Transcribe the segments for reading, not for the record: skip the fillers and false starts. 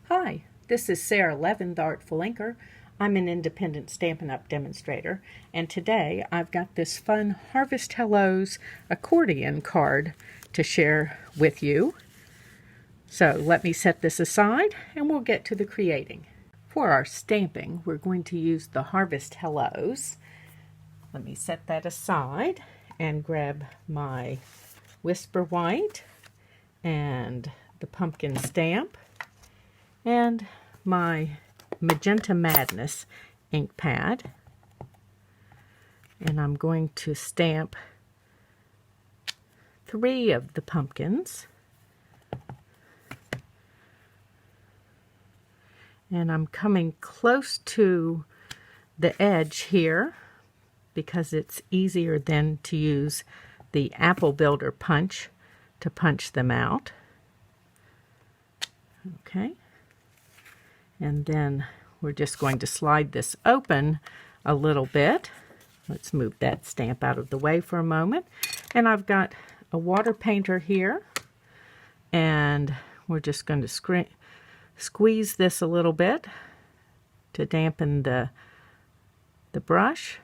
Hi, this is Sara Levin, the Artful Inker. I'm an independent Stampin' Up! Demonstrator, and today I've got this fun Harvest Hellos accordion card to share with you. So let me set this aside and we'll get to the creating. For our stamping, we're going to use the Harvest Hellos. Let me set that aside and grab my Whisper White and the pumpkin stamp and my Magenta Madness ink pad, and I'm going to stamp 3 of the pumpkins, and I'm coming close to the edge here because it's easier then to use the Apple Builder punch to punch them out. Okay. And then we're just going to slide this open a little bit. Let's move that stamp out of the way for a moment. And I've got a water painter here. And we're just going to squeeze this a little bit to dampen the brush.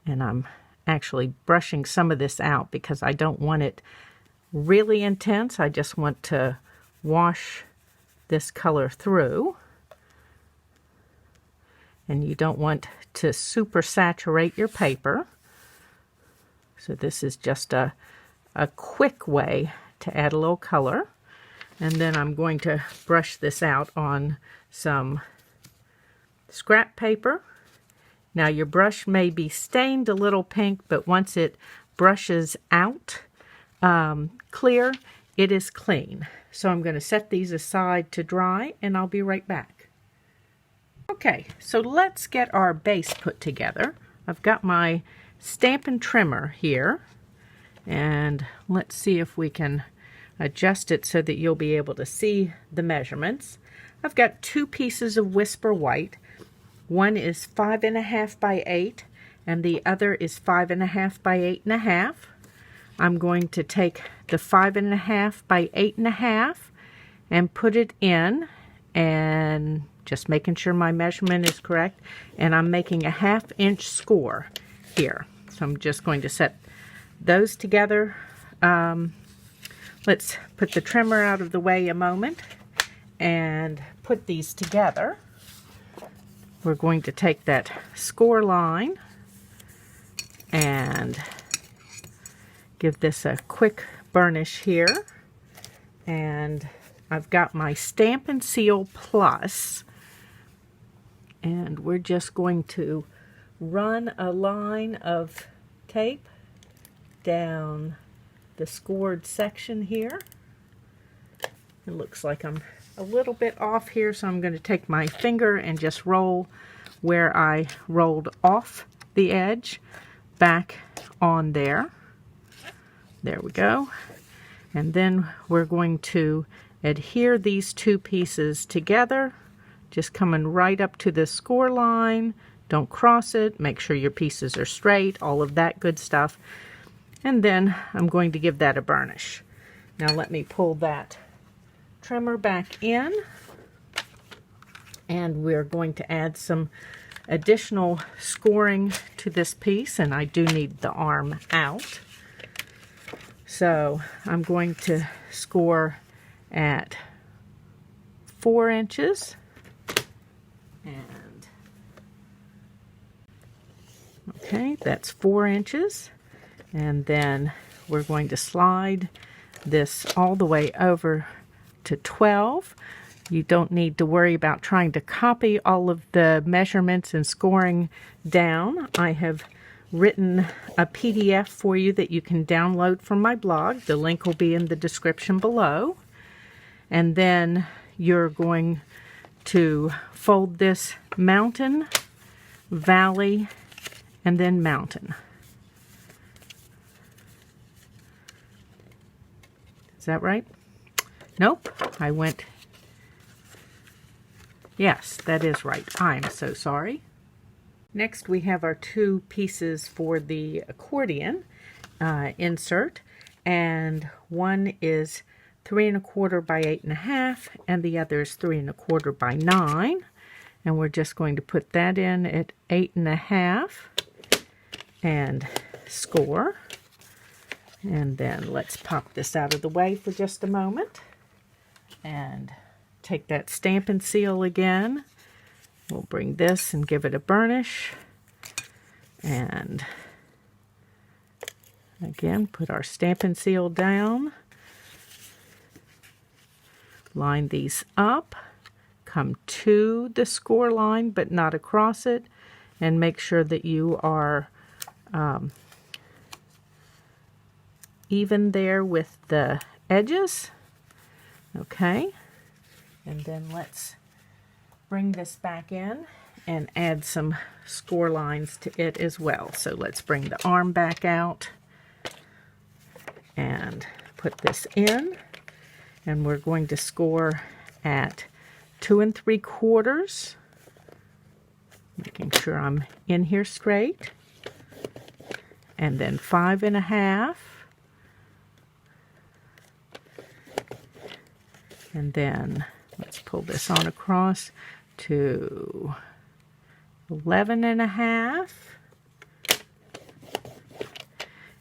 And I'm actually brushing some of this out because I don't want it really intense. I just want to wash this color through, and you don't want to super saturate your paper. So this is just a quick way to add a little color. And then I'm going to brush this out on some scrap paper. Now your brush may be stained a little pink, but once it brushes out clear, it is clean. So I'm going to set these aside to dry, and I'll be right back. Okay, so let's get our base put together. I've got my Stampin' Trimmer here, and let's see if we can adjust it so that you'll be able to see the measurements. I've got 2 pieces of Whisper White. One is 5.5 by 8, and the other is 5.5 by 8.5. I'm going to take the 5.5 by 8.5 and put it in, and just making sure my measurement is correct, and I'm making a 1/2 inch score here. So I'm just going to set those together. Let's put the trimmer out of the way a moment and put these together. We're going to take that score line and give this a quick burnish here, and I've got my Stampin' Seal Plus, and we're just going to run a line of tape down the scored section here. It looks like I'm a little bit off here, so I'm going to take my finger and just roll where I rolled off the edge back on there. There we go. And then we're going to adhere these 2 pieces together, just coming right up to the score line. Don't cross it. Make sure your pieces are straight, all of that good stuff. And then I'm going to give that a burnish. Now let me pull that trimmer back in, and we're going to add some additional scoring to this piece, and I do need the arm out. So I'm going to score at 4 inches, and okay, that's 4 inches, and then we're going to slide this all the way over to 12. You don't need to worry about trying to copy all of the measurements and scoring down. I have written a PDF for you that you can download from my blog. The link will be in the description below. And then you're going to fold this mountain, valley, and then mountain. Is that right? Nope, I went... Yes, that is right. I'm so sorry. Next we have our 2 pieces for the accordion insert, and one is 3 1/4 by 8 1/2, and the other is 3 1/4 by 9. And we're just going to put that in at 8 1/2 and score. And then let's pop this out of the way for just a moment and take that Stampin' Seal again. We'll bring this and give it a burnish. And again, put our Stampin' Seal down. Line these up. Come to the score line, but not across it. And make sure that you are even there with the edges. Okay. And then let's bring this back in and add some score lines to it as well. So let's bring the arm back out and put this in. And we're going to score at 2 3/4, making sure I'm in here straight. And then 5 1/2. And then let's pull this on across to 11 1/2.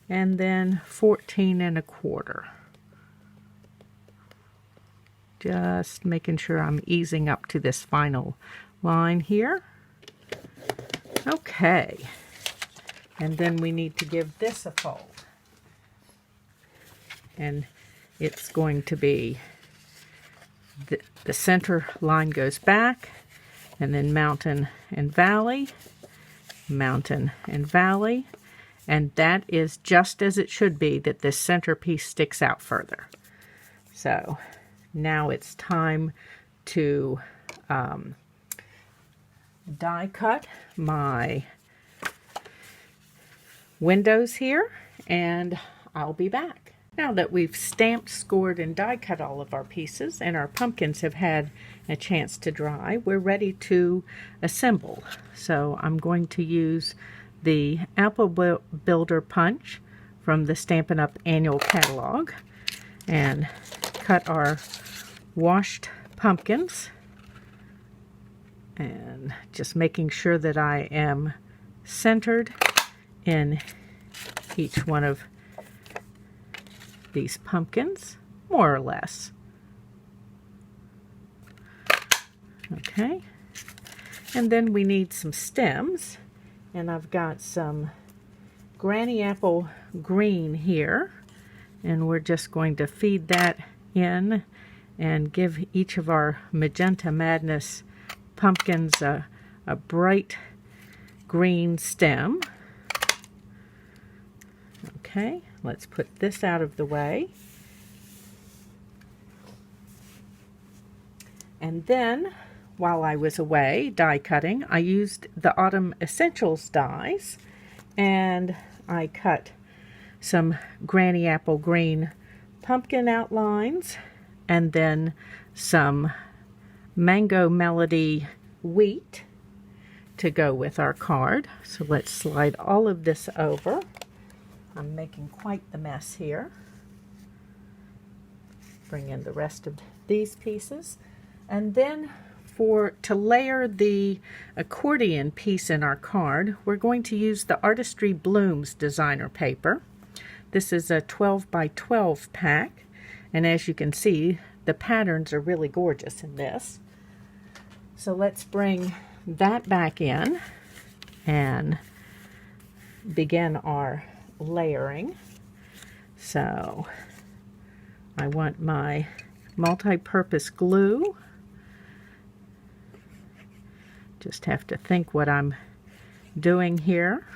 And then 14 1/4. Just making sure I'm easing up to this final line here. Okay. And then we need to give this a fold. And it's going to be the center line goes back, and then mountain and valley, mountain and valley. And that is just as it should be, that this center piece sticks out further. So now it's time to die cut my windows here, and I'll be back. Now that we've stamped, scored, and die cut all of our pieces, and our pumpkins have had a chance to dry, we're ready to assemble. So I'm going to use the Apple Builder Punch from the Stampin' Up annual catalog and cut our washed pumpkins, and just making sure that I am centered in each one of these pumpkins, more or less. Okay, and then we need some stems, and I've got some Granny Apple green here, and we're just going to feed that in and give each of our Magenta Madness pumpkins a bright green stem. Okay, let's put this out of the way. And then, while I was away die cutting, I used the Autumn Essentials dies, and I cut some Granny Apple green pumpkin outlines, and then some Mango Melody wheat to go with our card. So let's slide all of this over. I'm making quite the mess here. Bring in the rest of these pieces. And then to layer the accordion piece in our card, we're going to use the Artistry Blooms designer paper. This is a 12 by 12 pack, and as you can see, the patterns are really gorgeous in this. So let's bring that back in and begin our layering. So I want my multi-purpose glue. Just have to think what I'm doing here.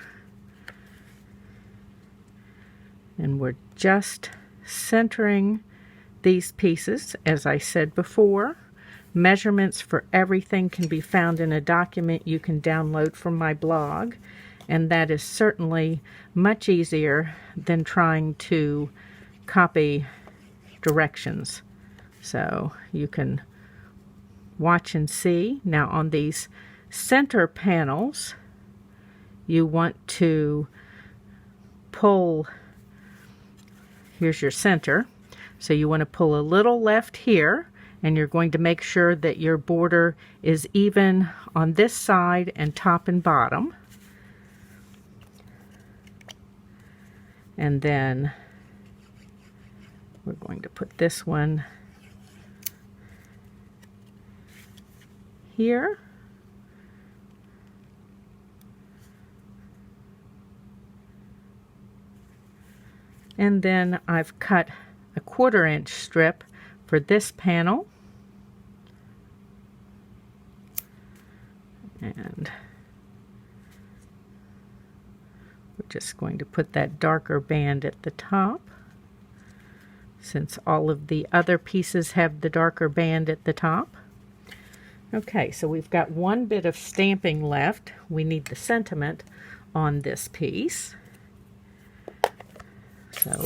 And we're just centering these pieces. As I said before, measurements for everything can be found in a document you can download from my blog, and that is certainly much easier than trying to copy directions. So you can watch and see. Now on these center panels, you want to pull, here's your center, So you want to pull a little left here, and you're going to make sure that your border is even on this side and top and bottom. And then we're going to put this one here. And then I've cut a 1/4 inch strip for this panel. And we're just going to put that darker band at the top, since all of the other pieces have the darker band at the top. Okay, so we've got one bit of stamping left. We need the sentiment on this piece. So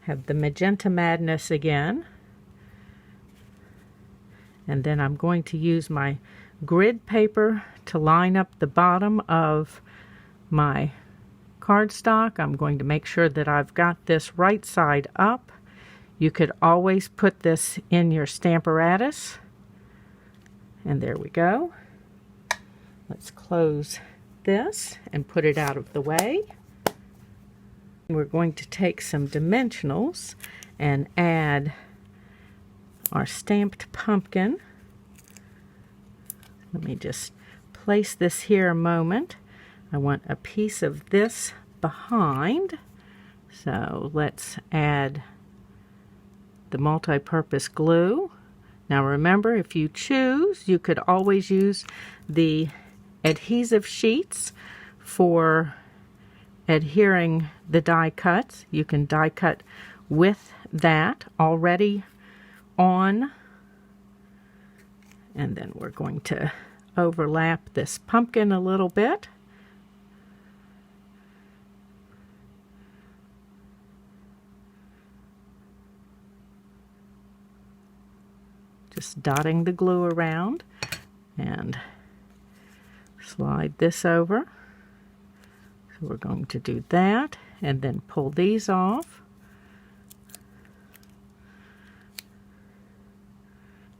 have the Magenta Madness again. And then I'm going to use my grid paper to line up the bottom of my cardstock. I'm going to make sure that I've got this right side up. You could always put this in your Stamparatus. And there we go. Let's close this and put it out of the way. We're going to take some dimensionals and add our stamped pumpkin. Let me just place this here a moment. I want a piece of this behind. So let's add the multi-purpose glue. Now remember, if you choose, you could always use the adhesive sheets for adhering the die cuts. You can die cut with that already on. And then we're going to overlap this pumpkin a little bit. Just dotting the glue around and slide this over. So we're going to do that and then pull these off.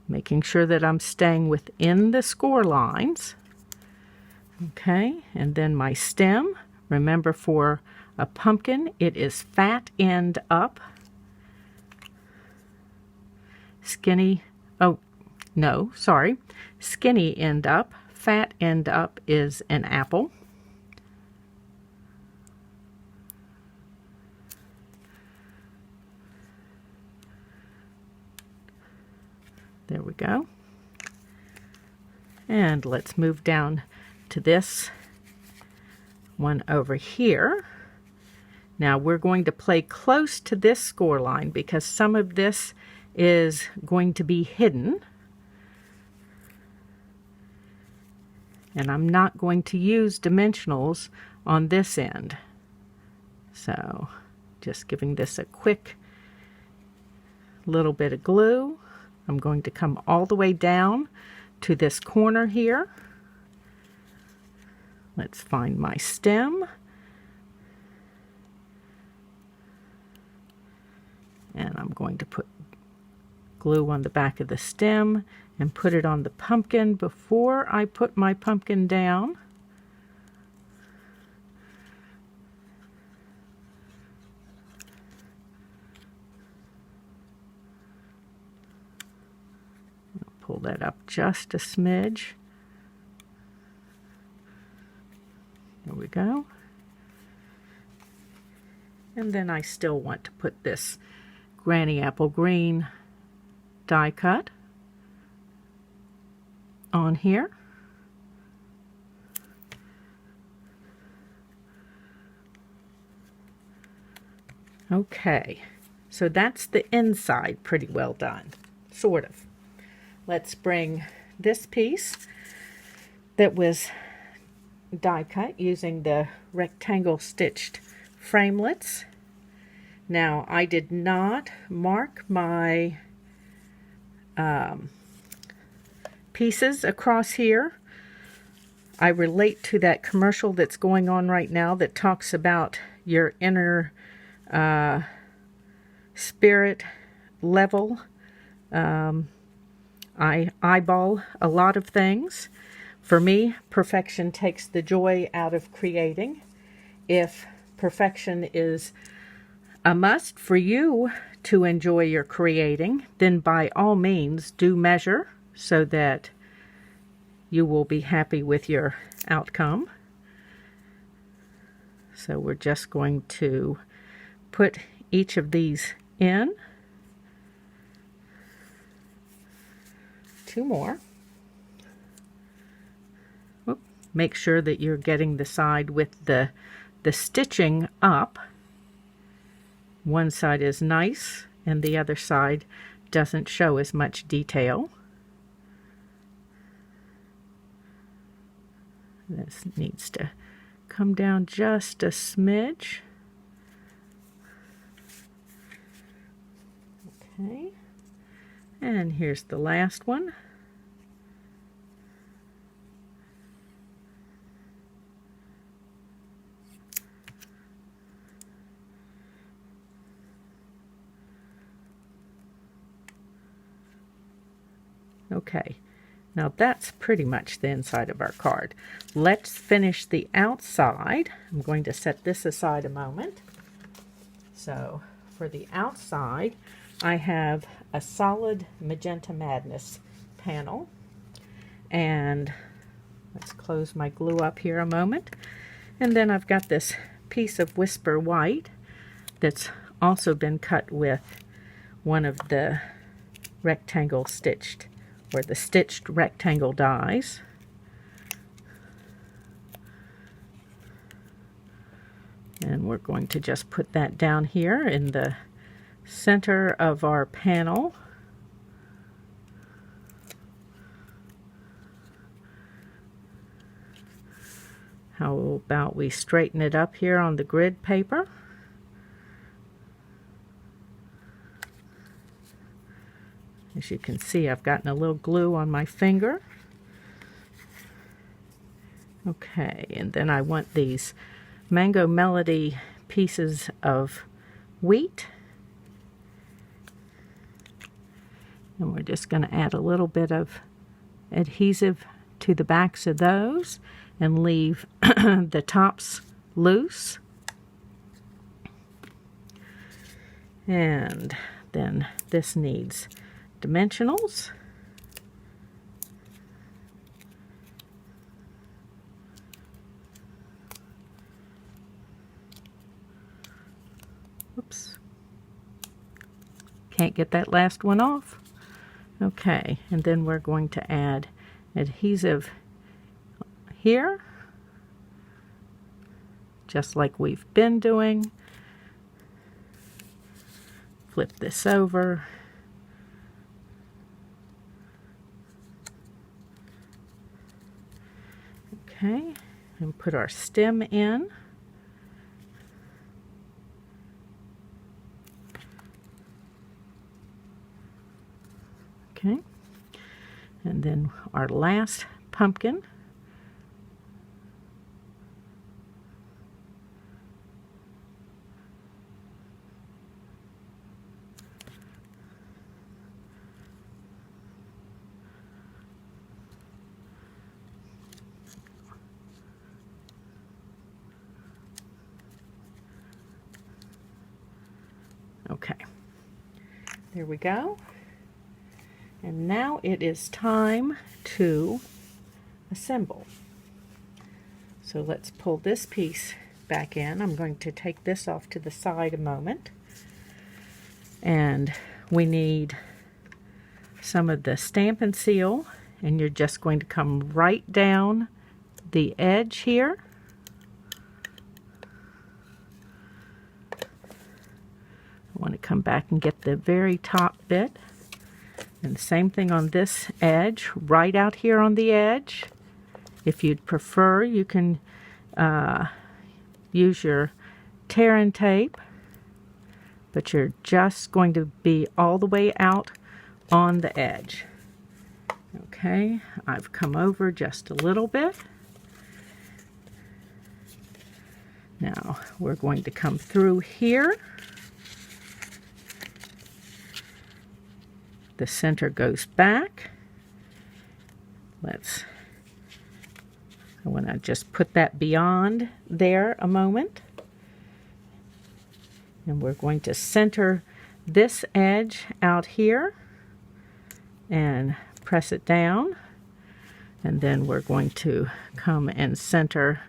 Making sure that I'm staying within the score lines. Okay, and then my stem. Remember, for a pumpkin, it is fat end up. Skinny, oh, no, sorry. Skinny end up. Fat end up is an apple. There we go. And let's move down to this one over here. Now we're going to play close to this score line because some of this is going to be hidden. And I'm not going to use dimensionals on this end. So just giving this a quick little bit of glue. I'm going to come all the way down to this corner here. Let's find my stem. And I'm going to put glue on the back of the stem and put it on the pumpkin before I put my pumpkin down. Pull that up just a smidge. There we go. And then I still want to put this Granny Apple Green die cut on here. Okay, so that's the inside pretty well done, sort of. Let's bring this piece that was die cut using the rectangle stitched framelits. Now I did not mark my pieces across here. I relate to that commercial that's going on right now that talks about your inner spirit level. I eyeball a lot of things. For me, perfection takes the joy out of creating. If perfection is a must for you to enjoy your creating, then by all means do measure so that you will be happy with your outcome. So we're just going to put each of these in. 2 more. Oop. Make sure that you're getting the side with the stitching up. One side is nice and the other side doesn't show as much detail. This needs to come down just a smidge. Okay, and here's the last one. Okay, now that's pretty much the inside of our card. Let's finish the outside. I'm going to set this aside a moment. So for the outside, I have a solid Magenta Madness panel. And let's close my glue up here a moment. And then I've got this piece of Whisper White that's also been cut with one of the rectangle stitched, or the stitched rectangle dies. And we're going to just put that down here in the center of our panel. How about we straighten it up here on the grid paper? As you can see, I've gotten a little glue on my finger. Okay, and then I want these Mango Melody pieces of wheat. And we're just going to add a little bit of adhesive to the backs of those and leave the tops loose. And then this needs dimensionals. Oops. Can't get that last one off. Okay, and then we're going to add adhesive here, just like we've been doing. Flip this over. Okay, and put our stem in. Okay, and then our last pumpkin. Okay, there we go. And now it is time to assemble. So let's pull this piece back in. I'm going to take this off to the side a moment. And we need some of the Stampin' Seal, and you're just going to come right down the edge here. I want to come back and get the very top bit. And the same thing on this edge, right out here on the edge. If you'd prefer, you can use your tear and tape, but you're just going to be all the way out on the edge. Okay, I've come over just a little bit. Now we're going to come through here The center goes back. I want to just put that beyond there a moment. And we're going to center this edge out here and press it down. And then we're going to come and center.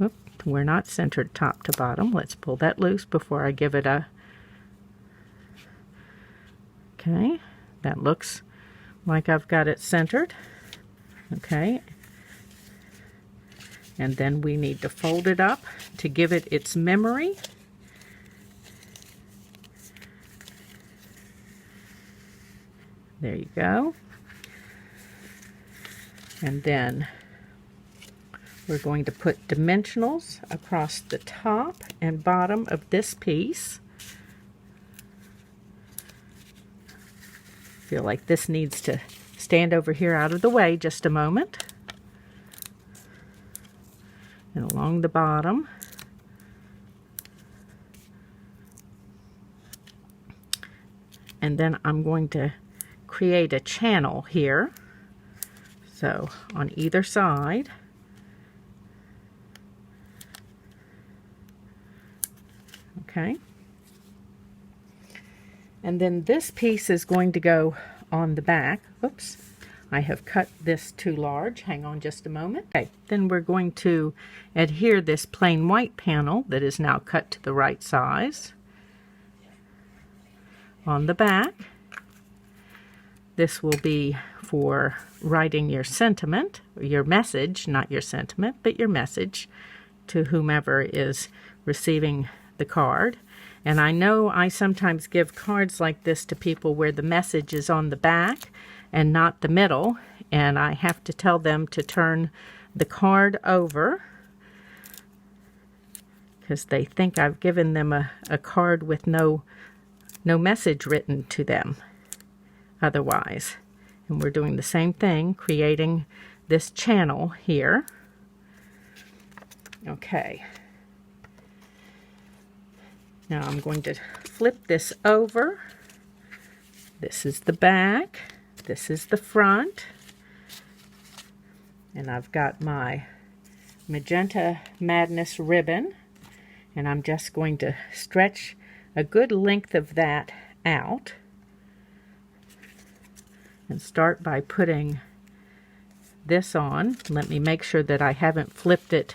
Oop, we're not centered top to bottom. Let's pull that loose before I give it a... Okay, that looks like I've got it centered. Okay. And then we need to fold it up to give it its memory. There you go. And then we're going to put dimensionals across the top and bottom of this piece. Feel like this needs to stand over here out of the way just a moment. And along the bottom. And then I'm going to create a channel here. So on either side. Okay. And then this piece is going to go on the back. Oops, I have cut this too large. Hang on just a moment. Okay, then we're going to adhere this plain white panel that is now cut to the right size on the back. This will be for writing your sentiment, or your message, not your sentiment, but your message to whomever is receiving the card. And I know I sometimes give cards like this to people where the message is on the back and not the middle, and I have to tell them to turn the card over because they think I've given them a card with no message written to them otherwise. And we're doing the same thing, creating this channel here. Okay. Now I'm going to flip this over. This is the back. This is the front. And I've got my Magenta Madness ribbon. And I'm just going to stretch a good length of that out. And start by putting this on. Let me make sure that I haven't flipped it.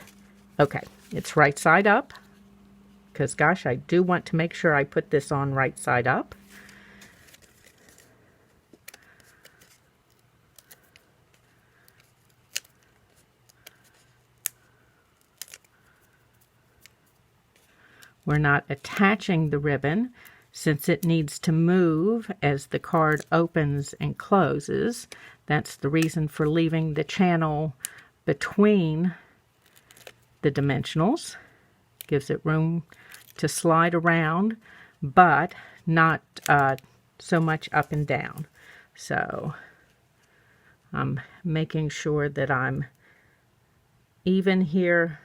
Okay, it's right side up. Because, gosh, I do want to make sure I put this on right side up. We're not attaching the ribbon since it needs to move as the card opens and closes. That's the reason for leaving the channel between the dimensionals. Gives it room to slide around, but not so much up and down. So I'm making sure that I'm even here,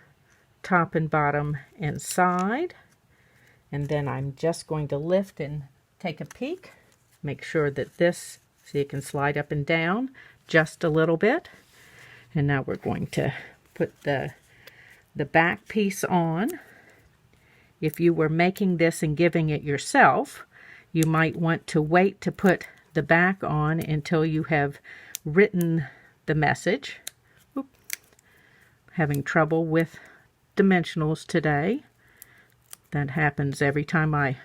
top and bottom and side. And then I'm just going to lift and take a peek. Make sure that this, so you can slide up and down just a little bit. And now we're going to put the back piece on. If you were making this and giving it yourself, you might want to wait to put the back on until you have written the message. Oop. Having trouble with dimensionals today. That happens every time I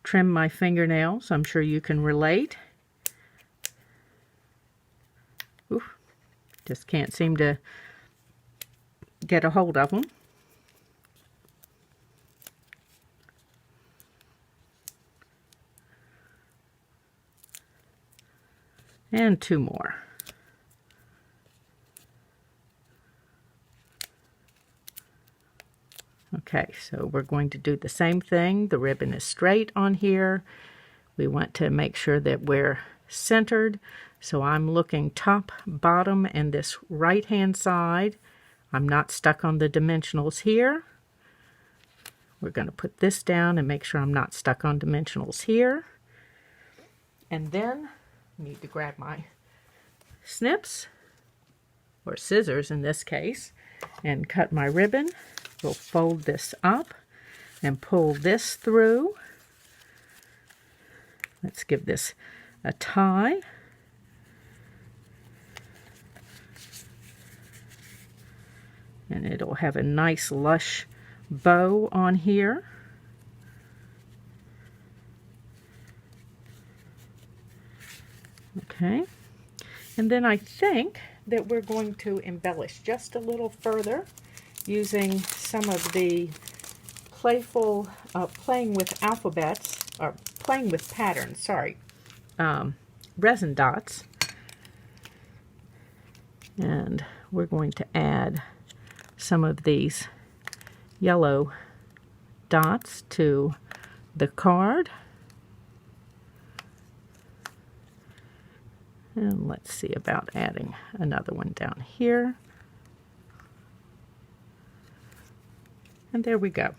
trim my fingernails. I'm sure you can relate. Oof. Just can't seem to get a hold of them. And two more. Okay, so we're going to do the same thing. The ribbon is straight on here. We want to make sure that we're centered. So I'm looking top, bottom, and this right-hand side. I'm not stuck on the dimensionals here. We're going to put this down and make sure I'm not stuck on dimensionals here. And then I need to grab my snips, or scissors in this case, and cut my ribbon. We'll fold this up and pull this through. Let's give this a tie. And it'll have a nice lush bow on here. Okay, and then I think that we're going to embellish just a little further using some of the playful playing with alphabets, or playing with patterns, sorry, resin dots. And we're going to add some of these yellow dots to the card. And let's see about adding another one down here. And there we go.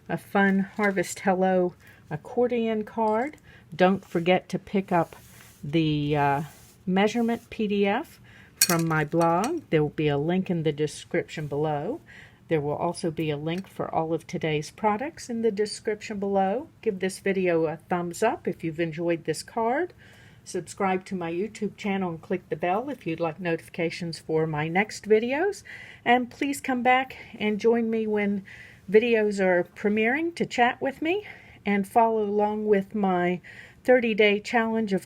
A fun Harvest Hello accordion card. Don't forget to pick up the measurement PDF from my blog. There will be a link in the description below. There will also be a link for all of today's products in the description below. Give this video a thumbs up if you've enjoyed this card. Subscribe to my YouTube channel and click the bell if you'd like notifications for my next videos. And please come back and join me when videos are premiering to chat with me, and follow along with my 30-day challenge of